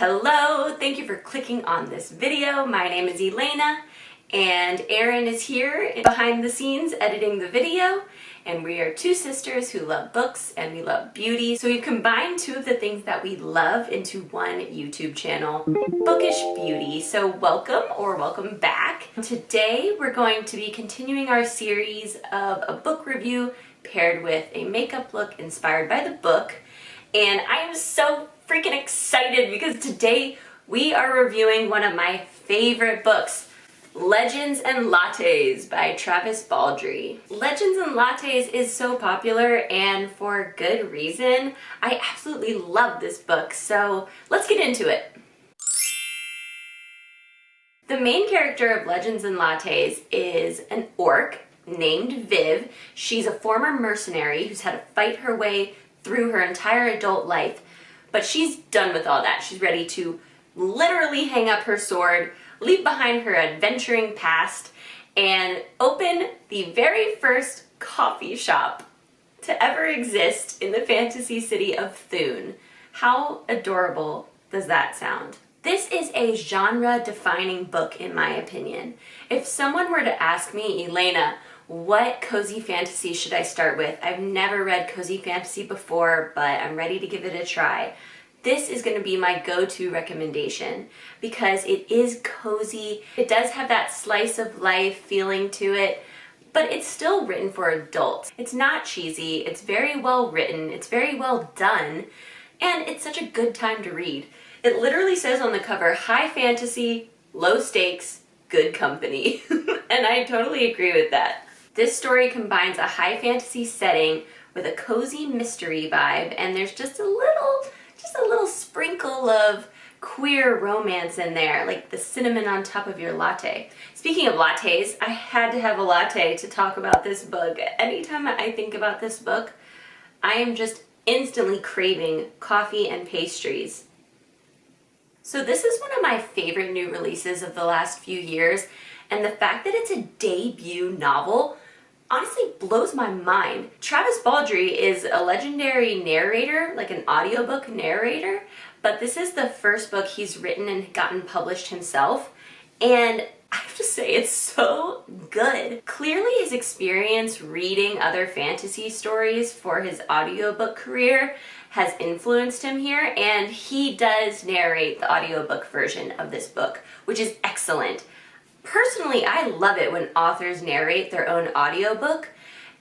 Hello, thank you for clicking on this video. My name is Elaina and Erin is here behind the scenes editing the video, and we are two sisters who love books and we love beauty. So we've combined two of the things that we love into one YouTube channel, Bookish Beauty. So welcome or welcome back. Today we're going to be continuing our series of a book review paired with a makeup look inspired by the book. And I am so freaking excited because today we are reviewing one of my favorite books, Legends and Lattes by Travis Baldree. Legends and Lattes is so popular and for good reason. I absolutely love this book, so let's get into it. The main character of Legends and Lattes is an orc named Viv. She's a former mercenary who's had to fight her way through her entire adult life, but she's done with all that. She's ready to literally hang up her sword, leave behind her adventuring past, and open the very first coffee shop to ever exist in the fantasy city of Thun. How adorable does that sound? This is a genre-defining book in my opinion. If someone were to ask me, Elaina, what cozy fantasy should I start with? I've never read cozy fantasy before, but I'm ready to give it a try. This is going to be my go-to recommendation because it is cozy. It does have that slice of life feeling to it, but it's still written for adults. It's not cheesy, it's very well written, it's very well done, and it's such a good time to read. It literally says on the cover, high fantasy, low stakes, good company. And I totally agree with that. This story combines a high fantasy setting with a cozy mystery vibe, and there's just a little sprinkle of queer romance in there, like the cinnamon on top of your latte. Speaking of lattes, I had to have a latte to talk about this book. Anytime I think about this book, I am just instantly craving coffee and pastries. So this is one of my favorite new releases of the last few years, and the fact that it's a debut novel honestly blows my mind. Travis Baldree is a legendary narrator, like an audiobook narrator, but this is the first book he's written and gotten published himself, and I have to say it's so good. Clearly his experience reading other fantasy stories for his audiobook career has influenced him here, and he does narrate the audiobook version of this book, which is excellent. Personally, I love it when authors narrate their own audiobook,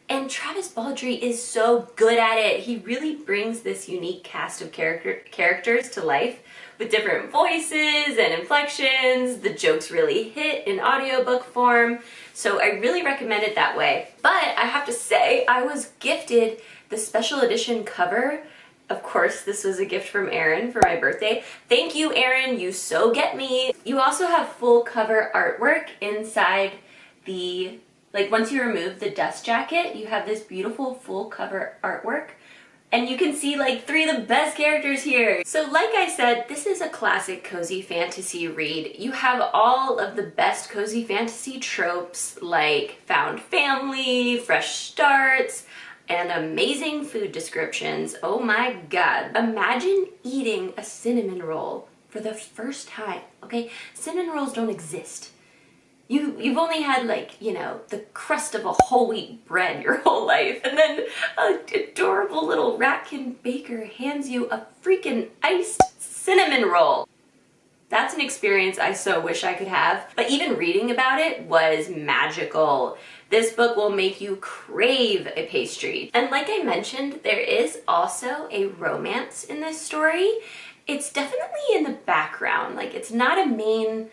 and Travis Baldree is so good at it. He really brings this unique cast of characters to life with different voices and inflections. The jokes really hit in audiobook form, so I really recommend it that way. But I have to say, I was gifted the special edition cover. Of course, this was a gift from Erin for my birthday. Thank you, Erin, you so get me. You also have full cover artwork inside the, like once you remove the dust jacket, you have this beautiful full cover artwork. And you can see like three of the best characters here. So like I said, this is a classic cozy fantasy read. You have all of the best cozy fantasy tropes like found family, fresh starts, and amazing food descriptions. Oh my god. Imagine eating a cinnamon roll for the first time, okay? Cinnamon rolls don't exist. You've only had like, you know, the crust of a whole wheat bread your whole life, and then an adorable little ratkin baker hands you a freaking iced cinnamon roll. That's an experience I so wish I could have, but even reading about it was magical. This book will make you crave a pastry. And like I mentioned, there is also a romance in this story. It's definitely in the background, like it's not a main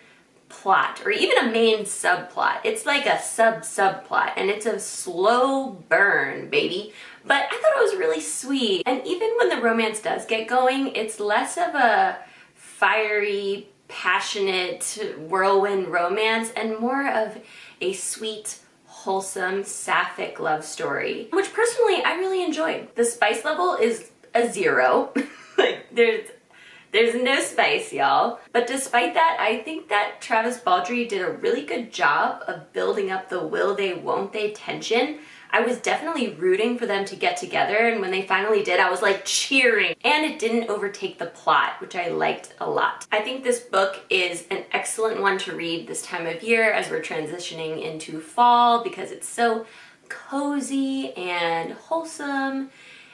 plot or even a main subplot. It's like a subplot, and it's a slow burn, baby. But I thought it was really sweet. And even when the romance does get going, it's less of a fiery, passionate whirlwind romance and more of a sweet, wholesome, sapphic love story, which personally I really enjoyed. The spice level is a 0. Like there's no spice, y'all. But despite that, I think that Travis Baldree did a really good job of building up the will they, won't they tension I was definitely rooting for them to get together, and when they finally did, I was like cheering. And it didn't overtake the plot, which I liked a lot. I think this book is an excellent one to read this time of year as we're transitioning into fall, because it's so cozy and wholesome.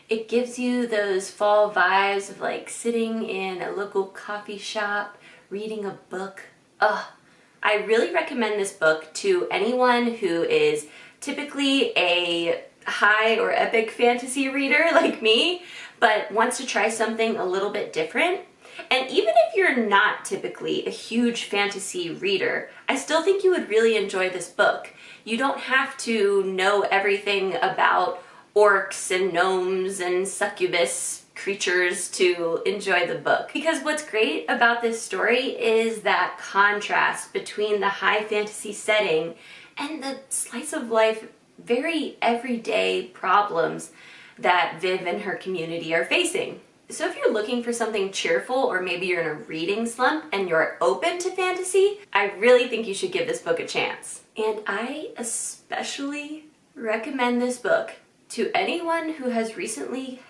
It gives you those fall vibes of like sitting in a local coffee shop, reading a book. Ugh. I really recommend this book to anyone who is typically a high or epic fantasy reader like me, but wants to try something a little bit different. And even if you're not typically a huge fantasy reader, I still think you would really enjoy this book. You don't have to know everything about orcs and gnomes and succubus creatures to enjoy the book. Because what's great about this story is that contrast between the high fantasy setting and the slice of life, very everyday problems that Viv and her community are facing. So if you're looking for something cheerful, or maybe you're in a reading slump and you're open to fantasy, I really think you should give this book a chance. And I especially recommend this book to anyone who has recently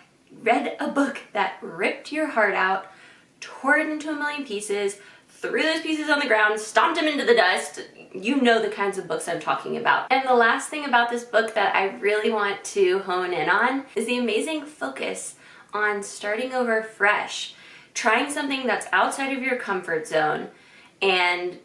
read a book that ripped your heart out, tore it into a million pieces, threw those pieces on the ground, stomped them into the dust. You know the kinds of books I'm talking about. And the last thing about this book that I really want to hone in on is the amazing focus on starting over fresh, trying something that's outside of your comfort zone and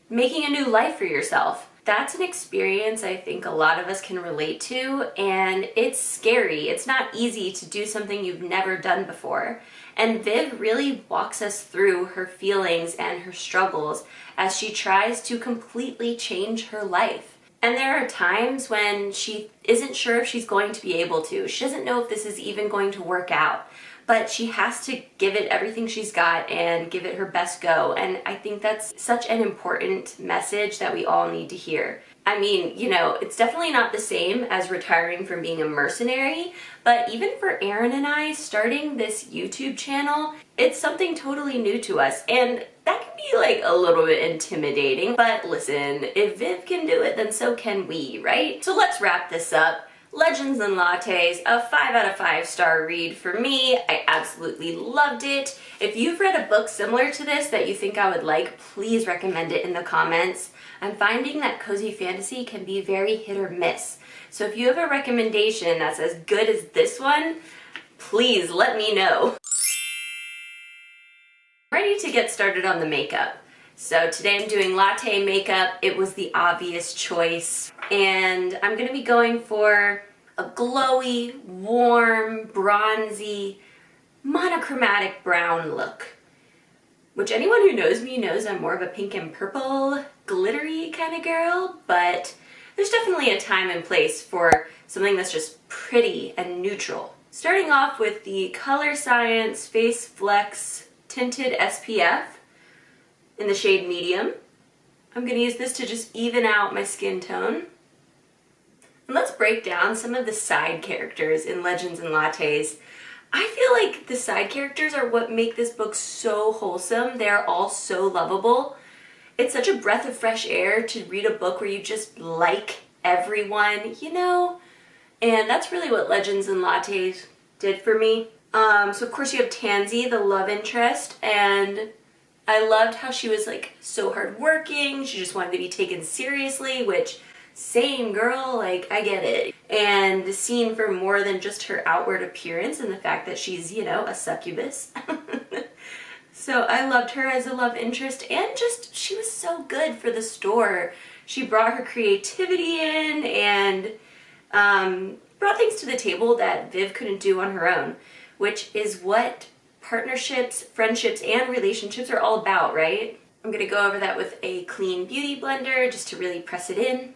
making a new life for yourself. That's an experience I think a lot of us can relate to, and it's scary. It's not easy to do something you've never done before. And Viv really walks us through her feelings and her struggles as she tries to completely change her life. And there are times when she isn't sure if she's going to be able to. She doesn't know if this is even going to work out, but she has to give it everything she's got and give it her best go. And I think that's such an important message that we all need to hear. I mean, you know, it's definitely not the same as retiring from being a mercenary, but even for Erin and I, starting this YouTube channel, it's something totally new to us. And that can be like a little bit intimidating, but listen, if Viv can do it, then so can we, right? So let's wrap this up. Legends and Lattes, a 5 out of 5 star read for me. I absolutely loved it. If you've read a book similar to this that you think I would like, please recommend it in the comments. I'm finding that cozy fantasy can be very hit or miss. So if you have a recommendation that's as good as this one, please let me know. Ready to get started on the makeup. So today I'm doing Latte makeup. It was the obvious choice. And I'm gonna be going for a glowy, warm, bronzy, monochromatic brown look. Which anyone who knows me knows I'm more of a pink and purple, glittery kind of girl, but there's definitely a time and place for something that's just pretty and neutral. Starting off with the Colorscience Face Flex Tinted SPF in the shade medium. I'm gonna use this to just even out my skin tone. And let's break down some of the side characters in Legends and Lattes. I feel like the side characters are what make this book so wholesome. They're all so lovable. It's such a breath of fresh air to read a book where you just like everyone, you know? And that's really what Legends and Lattes did for me. So of course you have Tansy, the love interest, and I loved how she was like so hardworking. She just wanted to be taken seriously, which same girl, like I get it. And seen for more than just her outward appearance and the fact that she's, you know, a succubus. So I loved her as a love interest, and just she was so good for the store. She brought her creativity in and brought things to the table that Viv couldn't do on her own, which is what partnerships, friendships, and relationships are all about, right? I'm gonna go over that with a clean beauty blender just to really press it in.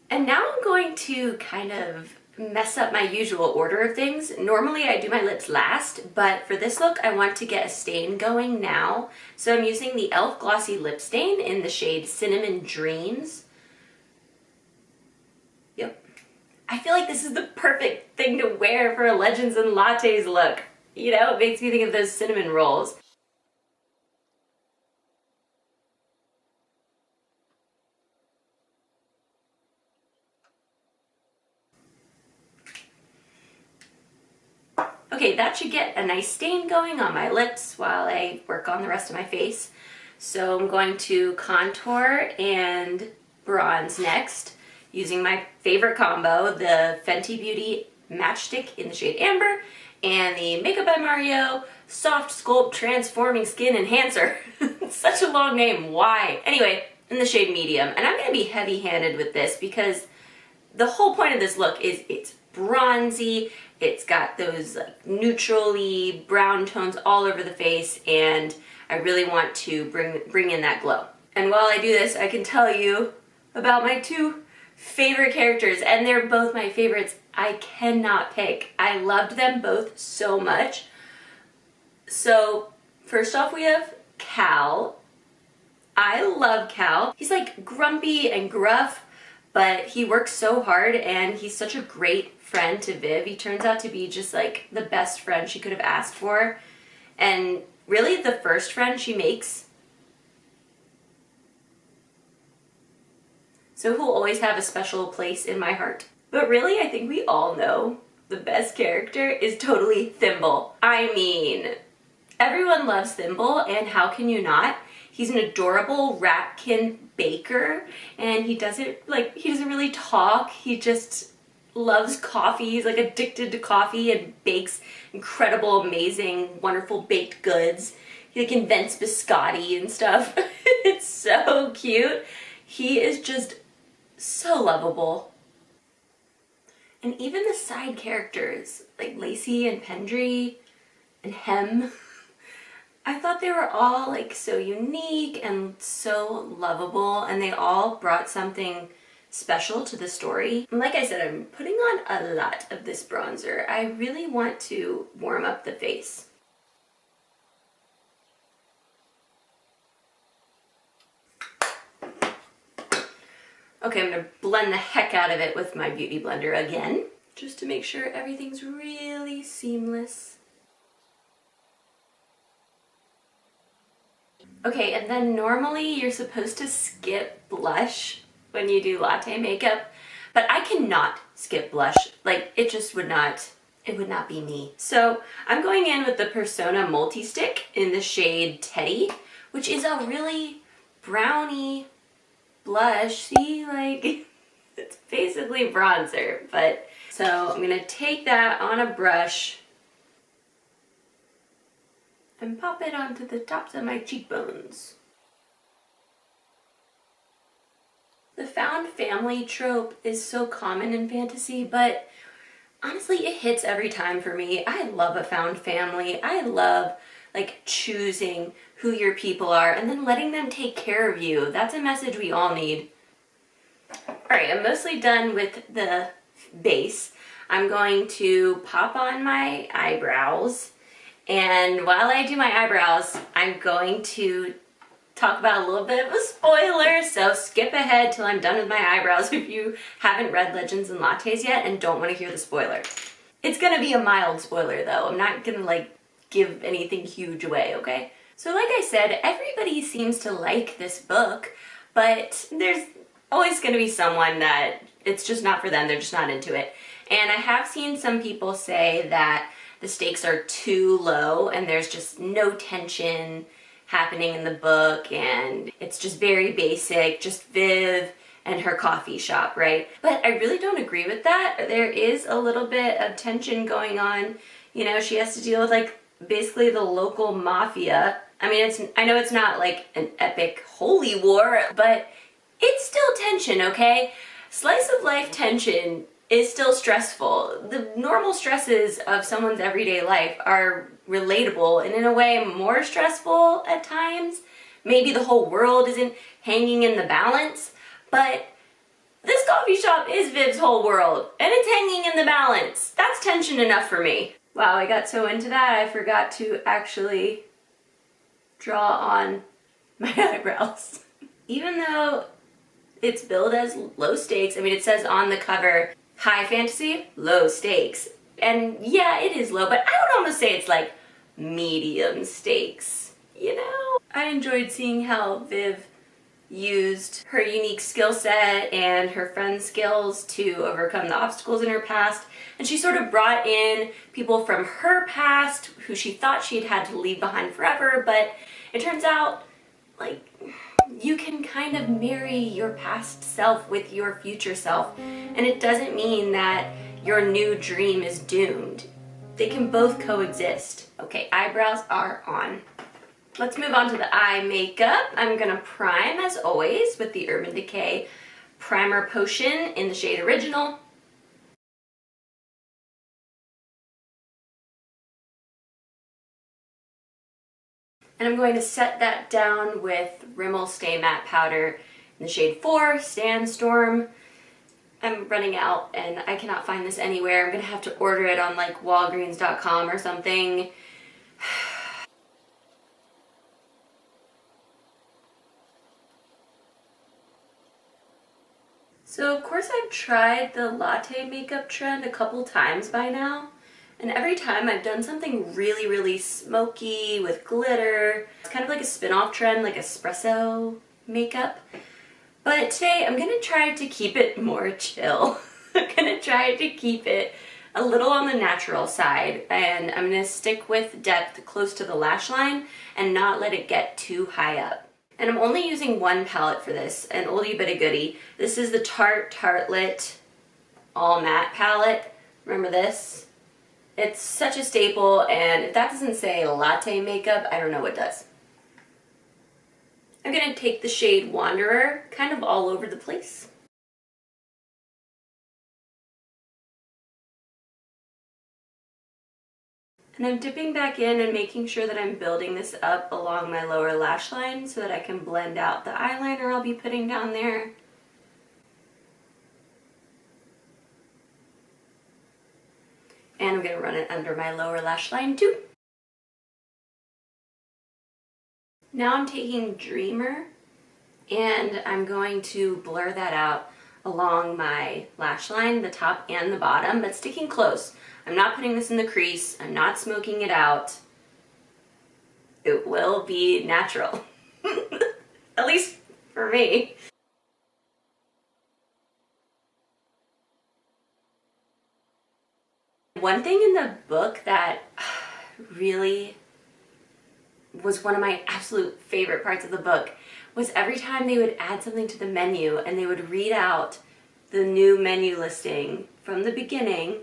And now I'm going to kind of mess up my usual order of things. Normally I do my lips last, but for this look I want to get a stain going now. So I'm using the E.L.F. Glossy Lip Stain in the shade Cinnamon Dreamz. Yep. I feel like this is the perfect thing to wear for a Legends and Lattes look. You know, it makes me think of those cinnamon rolls. Okay, that should get a nice stain going on my lips while I work on the rest of my face. So I'm going to contour and bronze next using my favorite combo, the Fenty Beauty Matchstick in the shade Amber and the Makeup by Mario Soft Sculpt Transforming Skin Enhancer. Such a long name, why? Anyway, in the shade Medium. And I'm gonna be heavy-handed with this because the whole point of this look is it's bronzy, it's got those like neutrally brown tones all over the face, and I really want to bring in that glow. And while I do this, I can tell you about my two favorite characters, and they're both my favorites. I cannot pick. I loved them both so much. So first off, we have Cal. I love Cal. He's like grumpy and gruff, but he works so hard and he's such a great friend to Viv. He turns out to be just like the best friend she could have asked for, and really the first friend she makes. So he'll always have a special place in my heart. But really, I think we all know the best character is totally Thimble. I mean, everyone loves Thimble, and how can you not? He's an adorable ratkin baker, and he doesn't really talk. He just loves coffee. He's like addicted to coffee and bakes incredible, amazing, wonderful baked goods. He like invents biscotti and stuff. It's so cute. He is just so lovable. And even the side characters, like Lacey and Pendry and Hem, I thought they were all like so unique and so lovable, and they all brought something special to the story. And like I said, I'm putting on a lot of this bronzer. I really want to warm up the face. Okay, I'm gonna blend the heck out of it with my beauty blender again, just to make sure everything's really seamless. Okay, and then normally you're supposed to skip blush when you do latte makeup, but I cannot skip blush. Like, it just would not be me. So I'm going in with the Persona Multistick in the shade Teddy, which is a really browny blush. See, like, it's basically bronzer, but so I'm gonna take that on a brush and pop it onto the tops of my cheekbones. The found family trope is so common in fantasy, but honestly, it hits every time for me. I love a found family. I love like choosing who your people are and then letting them take care of you. That's a message we all need. All right, I'm mostly done with the base. I'm going to pop on my eyebrows, and while I do my eyebrows, I'm going to talk about a little bit of a spoiler, so skip ahead till I'm done with my eyebrows if you haven't read Legends and Lattes yet and don't want to hear the spoiler. It's gonna be a mild spoiler though. I'm not gonna like give anything huge away, okay? So like I said, everybody seems to like this book, but there's always gonna be someone that it's just not for them, they're just not into it. And I have seen some people say that the stakes are too low and there's just no tension happening in the book and it's just very basic, just Viv and her coffee shop, right? But I really don't agree with that. There is a little bit of tension going on. You know, she has to deal with like basically the local mafia. I mean, I know it's not like an epic holy war, but it's still tension, okay? Slice of life tension is still stressful. The normal stresses of someone's everyday life are relatable and in a way more stressful at times. Maybe the whole world isn't hanging in the balance, but this coffee shop is Viv's whole world and it's hanging in the balance. That's tension enough for me. Wow, I got so into that I forgot to actually draw on my eyebrows. Even though it's billed as low stakes, I mean it says on the cover, high fantasy, low stakes. And yeah, it is low, but I would almost say it's like medium stakes, you know? I enjoyed seeing how Viv used her unique skill set and her friend's skills to overcome the obstacles in her past. And she sort of brought in people from her past who she thought she'd had to leave behind forever, but it turns out, like, you can kind of marry your past self with your future self, and it doesn't mean that your new dream is doomed. They can both coexist. Okay, eyebrows are on. Let's move on to the eye makeup. I'm gonna prime, as always, with the Urban Decay Primer Potion in the shade Original. And I'm going to set that down with Rimmel Stay Matte Powder in the shade 4, Sandstorm. I'm running out and I cannot find this anywhere. I'm gonna have to order it on like Walgreens.com or something. So of course I've tried the latte makeup trend a couple times by now, and every time I've done something really, really smoky with glitter. It's kind of like a spin-off trend, like espresso makeup. But today I'm gonna try to keep it more chill. I'm gonna try to keep it a little on the natural side, and I'm gonna stick with depth close to the lash line and not let it get too high up. And I'm only using one palette for this, an oldie but a goodie. This is the Tarte Tarlette All Matte palette. Remember this? It's such a staple, and if that doesn't say latte makeup, I don't know what does. I'm going to take the shade Wanderer kind of all over the place. And I'm dipping back in and making sure that I'm building this up along my lower lash line so that I can blend out the eyeliner I'll be putting down there. And I'm going to run it under my lower lash line too. Now I'm taking Dreamer and I'm going to blur that out along my lash line, the top and the bottom, but sticking close. I'm not putting this in the crease, I'm not smoking it out. It will be natural. At least for me. One thing in the book that really was one of my absolute favorite parts of the book was every time they would add something to the menu and they would read out the new menu listing from the beginning,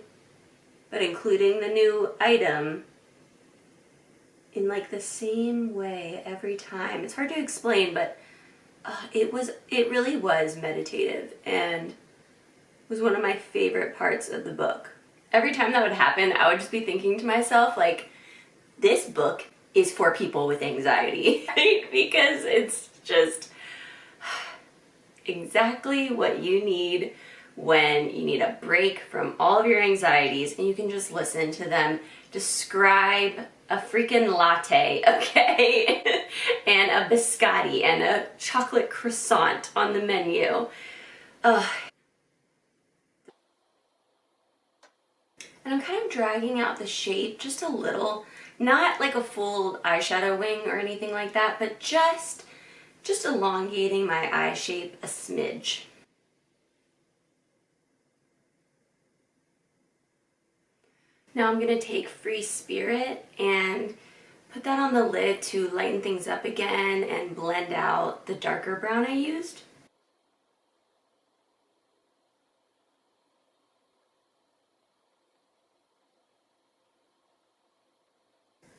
but including the new item in like the same way every time. It's hard to explain, but it really was meditative and was one of my favorite parts of the book. Every time that would happen, I would just be thinking to myself, like, this book is for people with anxiety, right? Because it's just exactly what you need when you need a break from all of your anxieties and you can just listen to them describe a freaking latte, okay? And a biscotti and a chocolate croissant on the menu. And I'm kind of dragging out the shape just a little, not like a full eyeshadow wing or anything like that, but just elongating my eye shape a smidge. Now I'm going to take Free Spirit and put that on the lid to lighten things up again and blend out the darker brown I used.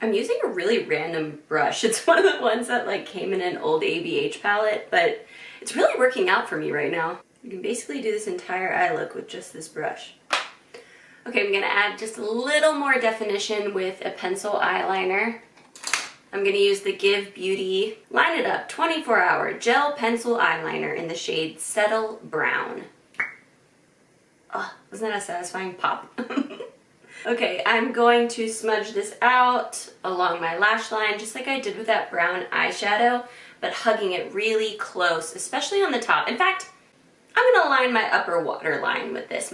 I'm using a really random brush. It's one of the ones that like came in an old ABH palette, but it's really working out for me right now. You can basically do this entire eye look with just this brush. Okay, I'm gonna add just a little more definition with a pencil eyeliner. I'm gonna use the Give Beauty Line It Up 24-Hour Gel Pencil Eyeliner in the shade Settle Brown. Oh, wasn't that a satisfying pop? Okay, I'm going to smudge this out along my lash line, just like I did with that brown eyeshadow, but hugging it really close, especially on the top. In fact, I'm gonna line my upper waterline with this.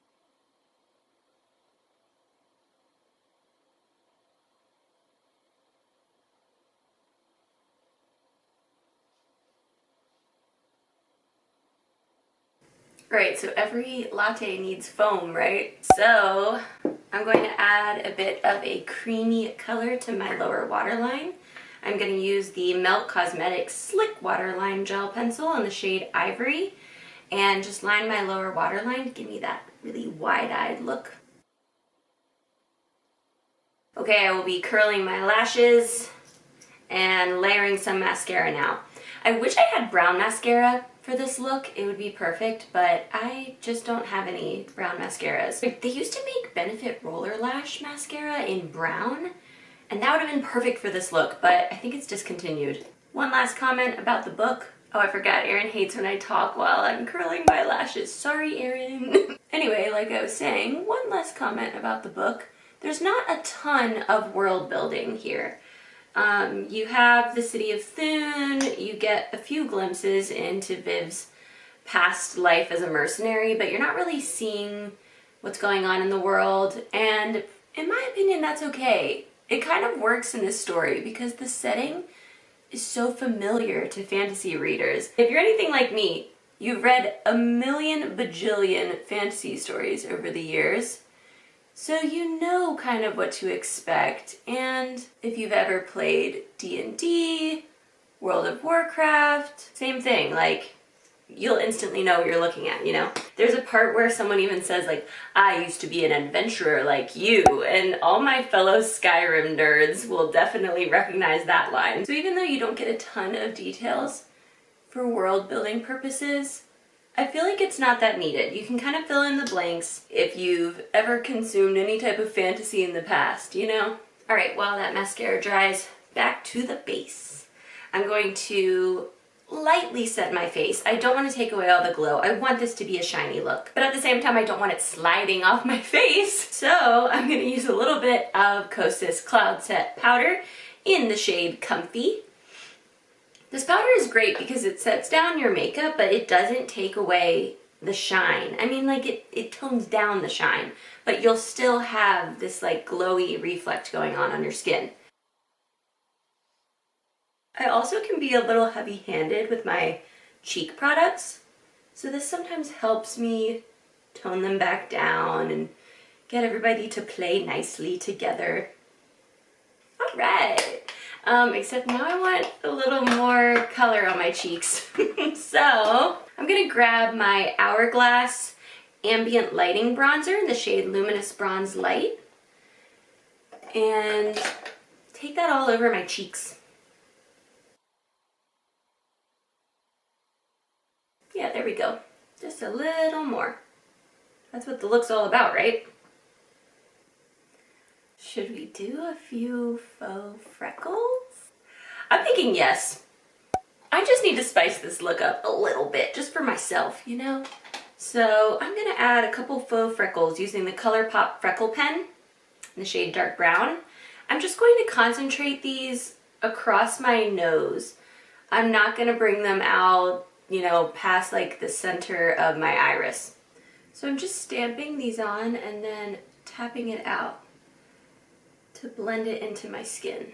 Right, so every latte needs foam, right? So I'm going to add a bit of a creamy color to my lower waterline. I'm going to use the Melt Cosmetics Slick Waterline Gel Pencil in the shade Ivory and just line my lower waterline to give me that really wide-eyed look. Okay, I will be curling my lashes and layering some mascara now. I wish I had brown mascara for this look. It would be perfect, but I just don't have any brown mascaras. They used to make Benefit Roller Lash mascara in brown, and that would have been perfect for this look, but I think it's discontinued. One last comment about the book. Oh, I forgot, Erin hates when I talk while I'm curling my lashes. Sorry, Erin. Anyway, like I was saying, one last comment about the book. There's not a ton of world building here. You have the city of Thune, you get a few glimpses into Viv's past life as a mercenary, but you're not really seeing what's going on in the world, and in my opinion, that's okay. It kind of works in this story because the setting is so familiar to fantasy readers. If you're anything like me, you've read a million bajillion fantasy stories over the years, so you know kind of what to expect. And if you've ever played D&D, World of Warcraft, same thing, like you'll instantly know what you're looking at, you know? There's a part where someone even says like, I used to be an adventurer like you, and all my fellow Skyrim nerds will definitely recognize that line. So even though you don't get a ton of details for world building purposes, I feel like it's not that needed. You can kind of fill in the blanks if you've ever consumed any type of fantasy in the past, you know? All right, while that mascara dries, back to the base. I'm going to lightly set my face. I don't want to take away all the glow. I want this to be a shiny look, but at the same time, I don't want it sliding off my face. So I'm going to use a little bit of Kosas Cloud Set Powder in the shade Comfy. This powder is great because it sets down your makeup, but it doesn't take away the shine. I mean, like it tones down the shine, but you'll still have this like glowy reflect going on your skin. I also can be a little heavy-handed with my cheek products, so this sometimes helps me tone them back down and get everybody to play nicely together. All right. Except now I want a little more color on my cheeks. So I'm gonna grab my Hourglass Ambient Lighting Bronzer in the shade Luminous Bronze Light and take that all over my cheeks. Yeah, there we go. Just a little more. That's what the look's all about, right? Should we do a few faux freckles? I'm thinking yes. I just need to spice this look up a little bit, just for myself, you know? So I'm gonna add a couple faux freckles using the ColourPop Freckle Pen in the shade Dark Brown. I'm just going to concentrate these across my nose. I'm not gonna bring them out, you know, past like the center of my iris. So I'm just stamping these on and then tapping it out to blend it into my skin.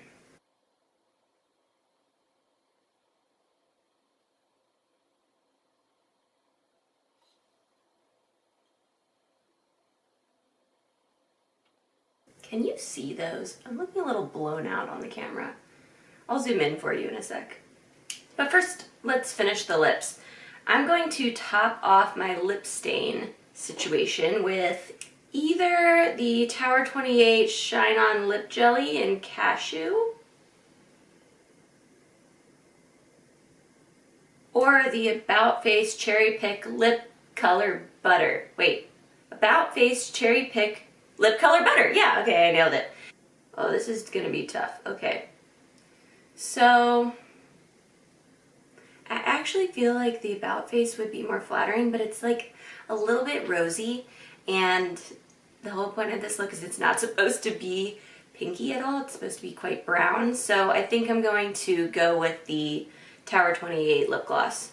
Can you see those? I'm looking a little blown out on the camera. I'll zoom in for you in a sec. But first, let's finish the lips. I'm going to top off my lip stain situation with either the Tower 28 Shine On Lip Jelly in Cashew or the About Face Cherry Pick Lip Color Butter. Wait, About Face Cherry Pick Lip Color Butter. Yeah, okay, I nailed it. Oh, this is gonna be tough. Okay. So I actually feel like the About Face would be more flattering, but it's like a little bit rosy, and the whole point of this look is it's not supposed to be pinky at all. It's supposed to be quite brown. So I think I'm going to go with the Tower 28 lip gloss.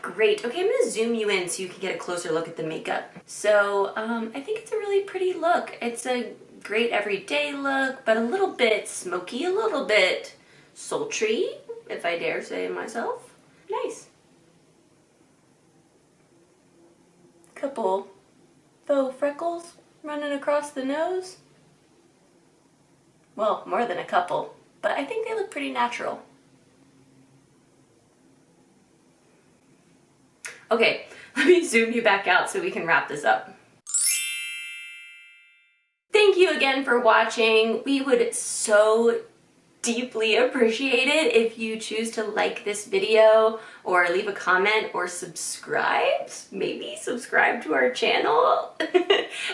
Great. Okay, I'm gonna zoom you in so you can get a closer look at the makeup. So I think it's a really pretty look. It's a great everyday look, but a little bit smoky, a little bit sultry, if I dare say myself. Nice. Couple faux freckles running across the nose. Well, more than a couple, but I think they look pretty natural. Okay, let me zoom you back out so we can wrap this up. Thank you again for watching. We would so deeply appreciate it if you choose to like this video or leave a comment or subscribe. Maybe subscribe to our channel.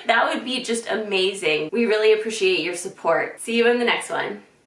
That would be just amazing. We really appreciate your support. See you in the next one.